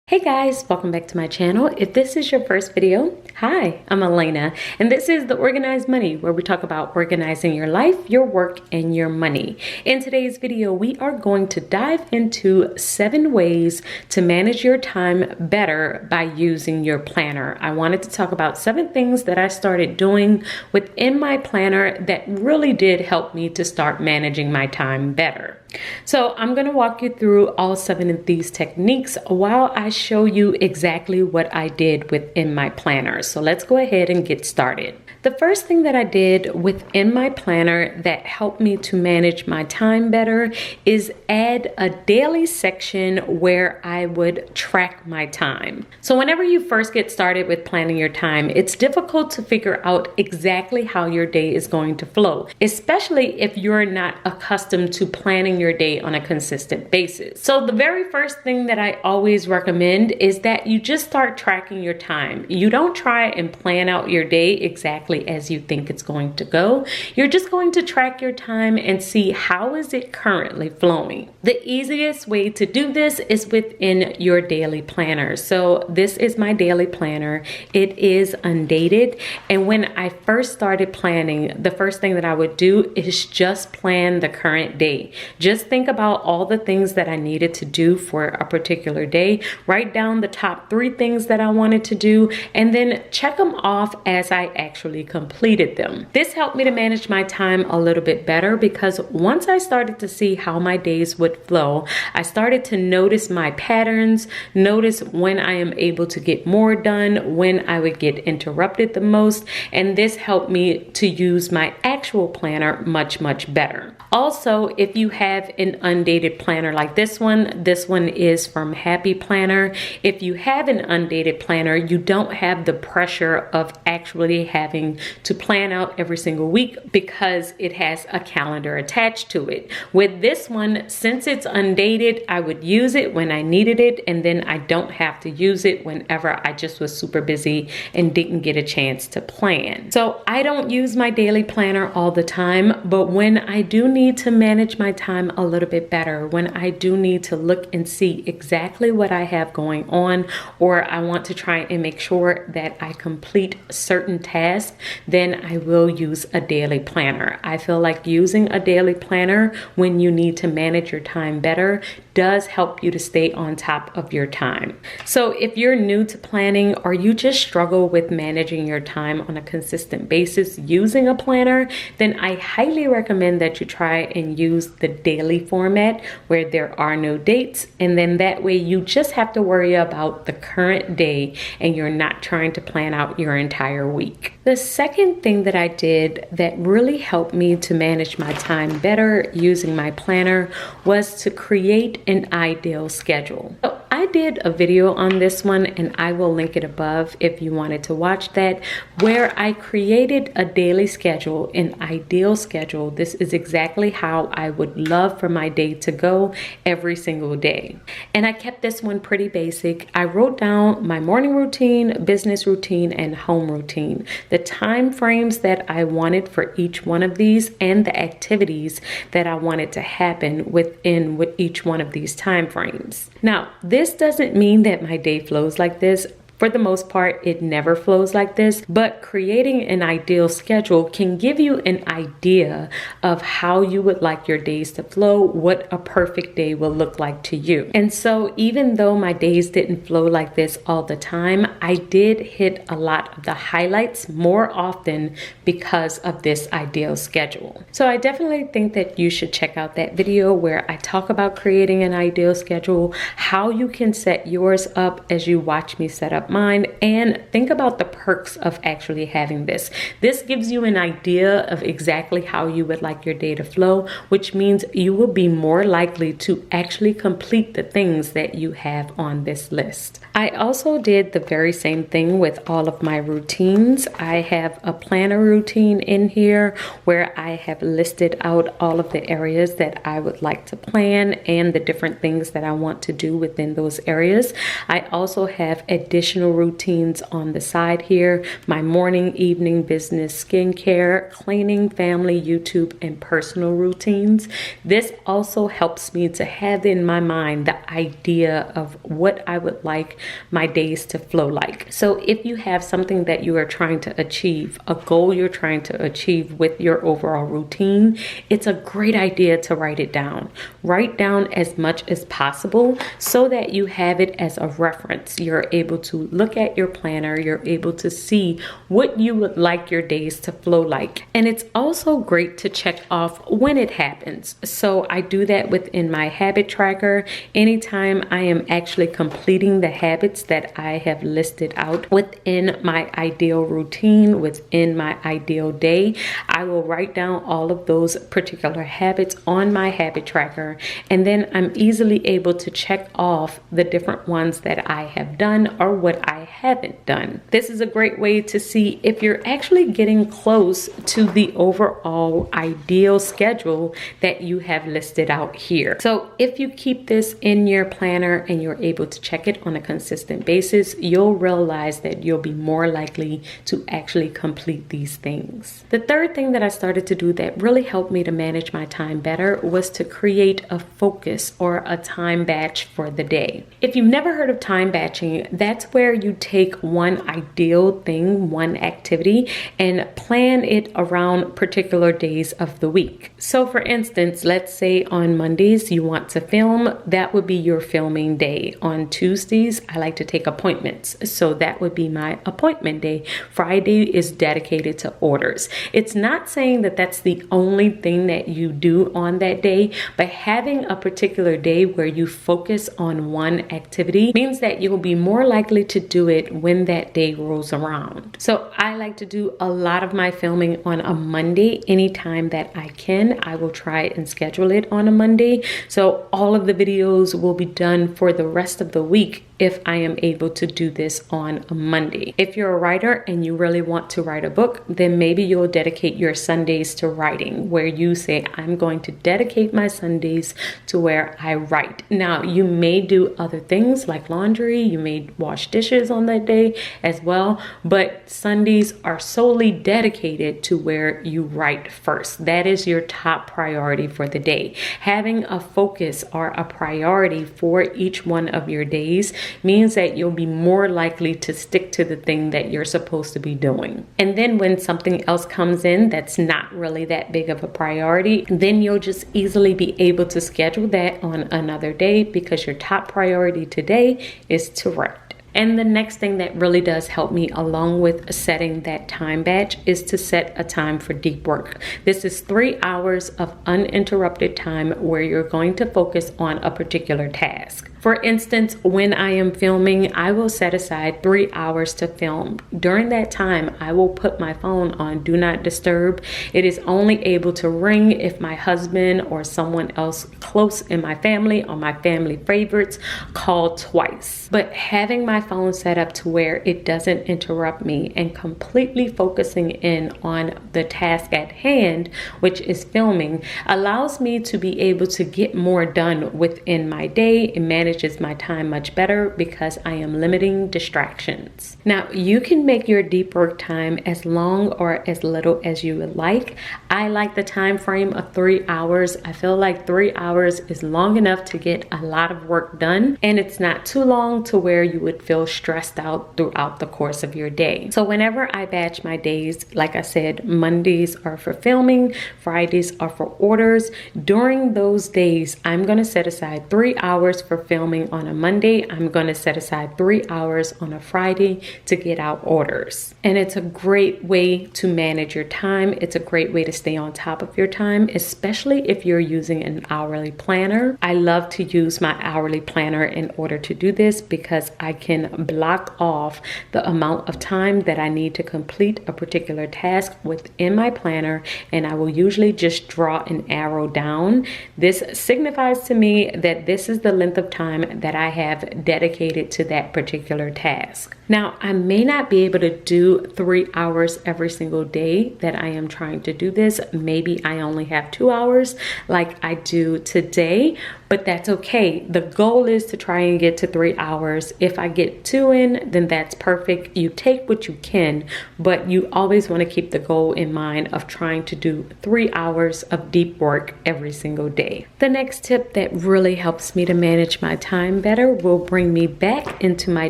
Hey guys, welcome back to my channel. If this is your first video, hi, I'm Alaina, and this is The Organized Money, where we talk about organizing your life, your work, and your money. In today's video, we are going to dive into 7 ways to manage your time better by using your planner. I wanted to talk about 7 things that I started doing within my planner that really did help me to start managing my time better. So I'm going to walk you through all 7 of these techniques while I show you exactly what I did within my planner. So let's go ahead and get started. The first thing that I did within my planner that helped me to manage my time better is add a daily section where I would track my time. So whenever you first get started with planning your time, it's difficult to figure out exactly how your day is going to flow, especially if you're not accustomed to planning your day on a consistent basis. So the very first thing that I always recommend is that you just start tracking your time. You don't try and plan out your day exactly as you think it's going to go. You're just going to track your time and see how is it currently flowing. The easiest way to do this is within your daily planner. So this is my daily planner. It is undated. And when I first started planning, the first thing that I would do is just plan the current day. Just think about all the things that I needed to do for a particular day. Write down the top 3 things that I wanted to do, and then check them off as I actually completed them. This helped me to manage my time a little bit better because once I started to see how my days would flow, I started to notice my patterns, notice when I am able to get more done, when I would get interrupted the most, and this helped me to use my actual planner much better. Also, if you have an undated planner like this one is from Happy Planner. If you have an undated planner, you don't have the pressure of actually having to plan out every single week because it has a calendar attached to it. With this one, since it's undated, I would use it when I needed it, and then I don't have to use it whenever I just was super busy and didn't get a chance to plan. So I don't use my daily planner all the time, but when I do need to manage my time a little bit better, when I do need to look and see exactly what I have going on, or I want to try and make sure that I complete certain tasks, then I will use a daily planner. I feel like using a daily planner when you need to manage your time better does help you to stay on top of your time. So if you're new to planning or you just struggle with managing your time on a consistent basis using a planner, then I highly recommend that you try and use the daily format where there are no dates, and then that way you just have to worry about the current day and you're not trying to plan out your entire week. The second thing that I did that really helped me to manage my time better using my planner was to create an ideal schedule. So I did a video on this one, and I will link it above if you wanted to watch that, where I created a daily schedule, an ideal schedule. This is exactly how I would love for my day to go every single day. And I kept this one pretty basic. I wrote down my morning routine, business routine, and home routine, the time frames that I wanted for each one of these, and the activities that I wanted to happen with each one of these time frames. Now, this doesn't mean that my day flows like this. For the most part, it never flows like this, but creating an ideal schedule can give you an idea of how you would like your days to flow, what a perfect day will look like to you. And so even though my days didn't flow like this all the time, I did hit a lot of the highlights more often because of this ideal schedule. So I definitely think that you should check out that video where I talk about creating an ideal schedule, how you can set yours up as you watch me set up mine, and think about the perks of actually having this. This gives you an idea of exactly how you would like your day to flow, which means you will be more likely to actually complete the things that you have on this list. I also did the very same thing with all of my routines. I have a planner routine in here where I have listed out all of the areas that I would like to plan and the different things that I want to do within those areas. I also have additional additional routines on the side here. My morning, evening business, skincare, cleaning, family, YouTube, and personal routines. This also helps me to have in my mind the idea of what I would like my days to flow like. So if you have something that you are trying to achieve, a goal you're trying to achieve with your overall routine, it's a great idea to write it down. Write down as much as possible so that you have it as a reference. You're able to look at your planner, you're able to see what you would like your days to flow like. And it's also great to check off when it happens. So I do that within my habit tracker. Anytime I am actually completing the habits that I have listed out within my ideal routine, within my ideal day, I will write down all of those particular habits on my habit tracker, and then I'm easily able to check off the different ones that I have done or what I haven't done. This is a great way to see if you're actually getting close to the overall ideal schedule that you have listed out here. So if you keep this in your planner and you're able to check it on a consistent basis, you'll realize that you'll be more likely to actually complete these things. The third thing that I started to do that really helped me to manage my time better was to create a focus or a time batch for the day. If you've never heard of time batching, that's where you take one ideal thing, one activity, and plan it around particular days of the week. So for instance, let's say on Mondays you want to film, that would be your filming day. On Tuesdays, I like to take appointments, so that would be my appointment day. Friday is dedicated to orders. It's not saying that that's the only thing that you do on that day, but having a particular day where you focus on one activity means that you'll be more likely to do it when that day rolls around. So I like to do a lot of my filming on a Monday. Anytime that I can, I will try and schedule it on a Monday. So all of the videos will be done for the rest of the week if I am able to do this on a Monday. If you're a writer and you really want to write a book, then maybe you'll dedicate your Sundays to writing, where you say, I'm going to dedicate my Sundays to where I write. Now, you may do other things like laundry, you may wash dishes on that day as well, but Sundays are solely dedicated to where you write first. That is your top priority for the day. Having a focus or a priority for each one of your days means that you'll be more likely to stick to the thing that you're supposed to be doing. And then when something else comes in that's not really that big of a priority, then you'll just easily be able to schedule that on another day because your top priority today is to write. And the next thing that really does help me along with setting that time batch is to set a time for deep work. This is 3 hours of uninterrupted time where you're going to focus on a particular task. For instance, when I am filming, I will set aside 3 hours to film. During that time, I will put my phone on Do Not Disturb. It is only able to ring if my husband or someone else close in my family or my family favorites call twice. But having my phone set up to where it doesn't interrupt me and completely focusing in on the task at hand, which is filming, allows me to be able to get more done within my day and manages my time much better because I am limiting distractions. Now, you can make your deep work time as long or as little as you would like. I like the time frame of 3 hours. I feel like 3 hours is long enough to get a lot of work done, and it's not too long to where you would feel stressed out throughout the course of your day. So whenever I batch my days, like I said, Mondays are for filming, Fridays are for orders. During those days, I'm going to set aside 3 hours for filming on a Monday. I'm going to set aside 3 hours on a Friday to get out orders. And it's a great way to manage your time. It's a great way to stay on top of your time, especially if you're using an hourly planner. I love to use my hourly planner in order to do this because I can block off the amount of time that I need to complete a particular task within my planner, and I will usually just draw an arrow down. This signifies to me that this is the length of time that I have dedicated to that particular task. Now, I may not be able to do 3 hours every single day that I am trying to do this. Maybe I only have 2 hours like I do today, but that's okay. The goal is to try and get to 3 hours. If I get 2 in, then that's perfect. You take what you can, but you always want to keep the goal in mind of trying to do 3 hours of deep work every single day. The next tip that really helps me to manage my time better will bring me back into my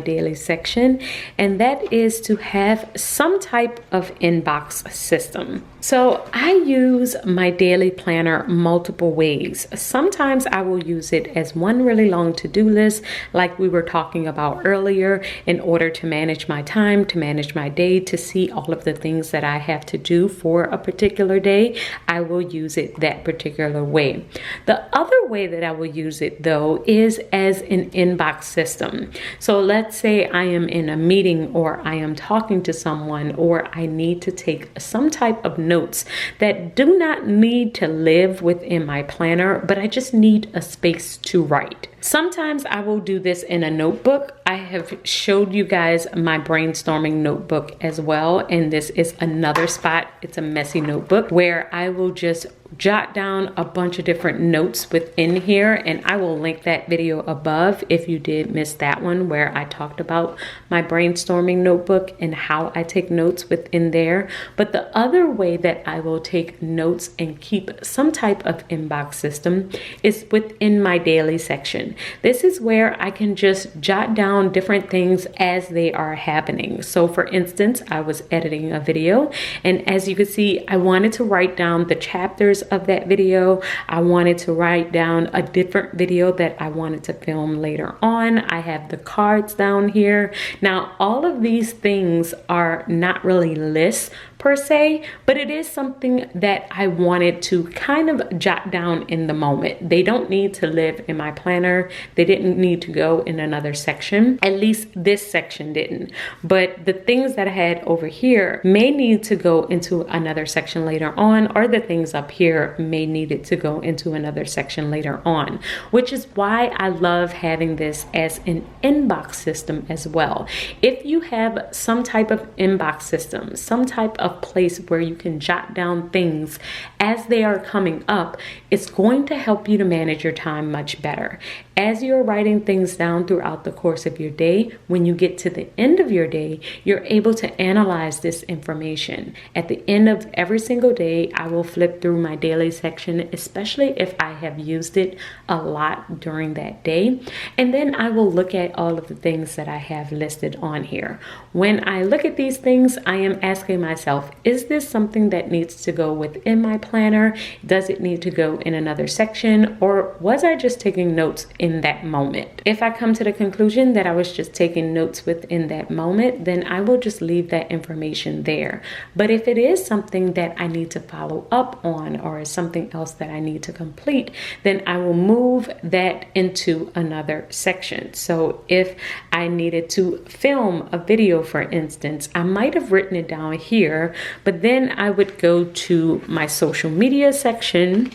daily section, and that is to have some type of inbox system. So I use my daily planner multiple ways. Sometimes I will use it as one really long to-do list, like we were talking about earlier, in order to manage my time, to manage my day, to see all of the things that I have to do for a particular day. I will use it that particular way. The other way that I will use it, though, is as an inbox system. So let's say I am in a meeting, or I am talking to someone, or I need to take some type of notes that do not need to live within my planner, but I just need a space to write. Sometimes I will do this in a notebook. I have showed you guys my brainstorming notebook as well, and this is another spot. It's a messy notebook where I will just jot down a bunch of different notes within here, and I will link that video above if you did miss that one, where I talked about my brainstorming notebook and how I take notes within there. But the other way that I will take notes and keep some type of inbox system is within my daily section. This is where I can just jot down different things as they are happening. So for instance, I was editing a video, and as you can see, I wanted to write down the chapters of that video. I wanted to write down a different video that I wanted to film later on. I have the cards down here. Now, all of these things are not really lists per se, but it is something that I wanted to kind of jot down in the moment. They don't need to live in my planner. They didn't need to go in another section. At least this section didn't. But the things that I had over here may need to go into another section later on, or the things up here may need it to go into another section later on, which is why I love having this as an inbox system as well. If you have some type of inbox system, some type of place where you can jot down things as they are coming up, it's going to help you to manage your time much better. As you're writing things down throughout the course of your day, when you get to the end of your day, you're able to analyze this information. At the end of every single day, I will flip through my daily section, especially if I have used it a lot during that day. And then I will look at all of the things that I have listed on here. When I look at these things, I am asking myself, is this something that needs to go within my planner? Does it need to go in another section? Or was I just taking notes in that moment? If I come to the conclusion that I was just taking notes within that moment, then I will just leave that information there. But if it is something that I need to follow up on, or is something else that I need to complete, then I will move that into another section. So if I needed to film a video, for instance, I might have written it down here, but then I would go to my social media section,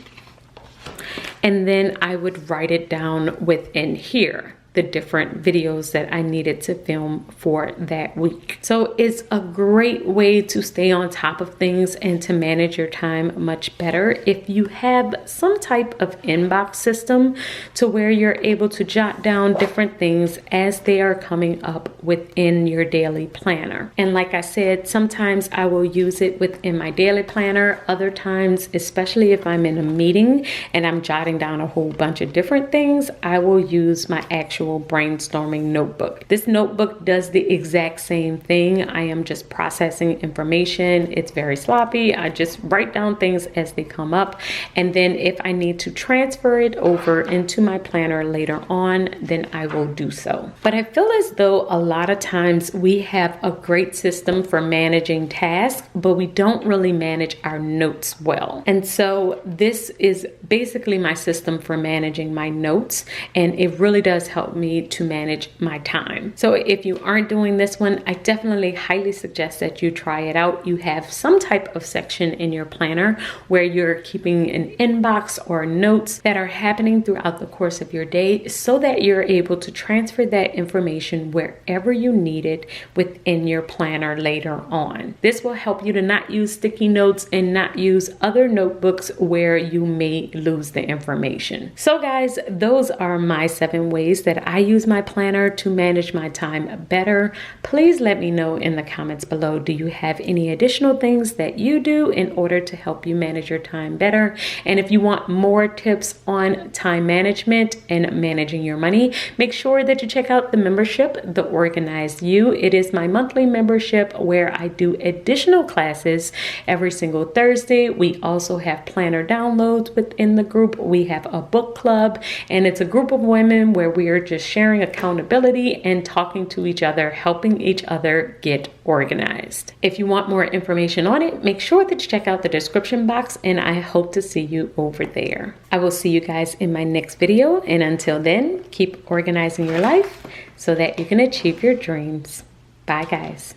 and then I would write it down within here, the different videos that I needed to film for that week. So it's a great way to stay on top of things and to manage your time much better if you have some type of inbox system to where you're able to jot down different things as they are coming up within your daily planner. And like I said, sometimes I will use it within my daily planner. Other times, especially if I'm in a meeting and I'm jotting down a whole bunch of different things, I will use my actual brainstorming notebook. This notebook does the exact same thing. I am just processing information. It's very sloppy. I just write down things as they come up, and then if I need to transfer it over into my planner later on, then I will do so. But I feel as though a lot of times we have a great system for managing tasks, but we don't really manage our notes well. And so this is basically my system for managing my notes, and it really does help help me to manage my time. So if you aren't doing this one, I definitely highly suggest that you try it out. You have some type of section in your planner where you're keeping an inbox or notes that are happening throughout the course of your day so that you're able to transfer that information wherever you need it within your planner later on. This will help you to not use sticky notes and not use other notebooks where you may lose the information. So guys, those are my 7 ways that I use my planner to manage my time better. Please let me know in the comments below, do you have any additional things that you do in order to help you manage your time better? And if you want more tips on time management and managing your money, make sure that you check out the membership, The Organized You. It is my monthly membership where I do additional classes every single Thursday. We also have planner downloads within the group. We have a book club, and it's a group of women where we are just sharing accountability and talking to each other, helping each other get organized. If you want more information on it, make sure that you check out the description box, and I hope to see you over there. I will see you guys in my next video, and until then, keep organizing your life so that you can achieve your dreams. Bye guys.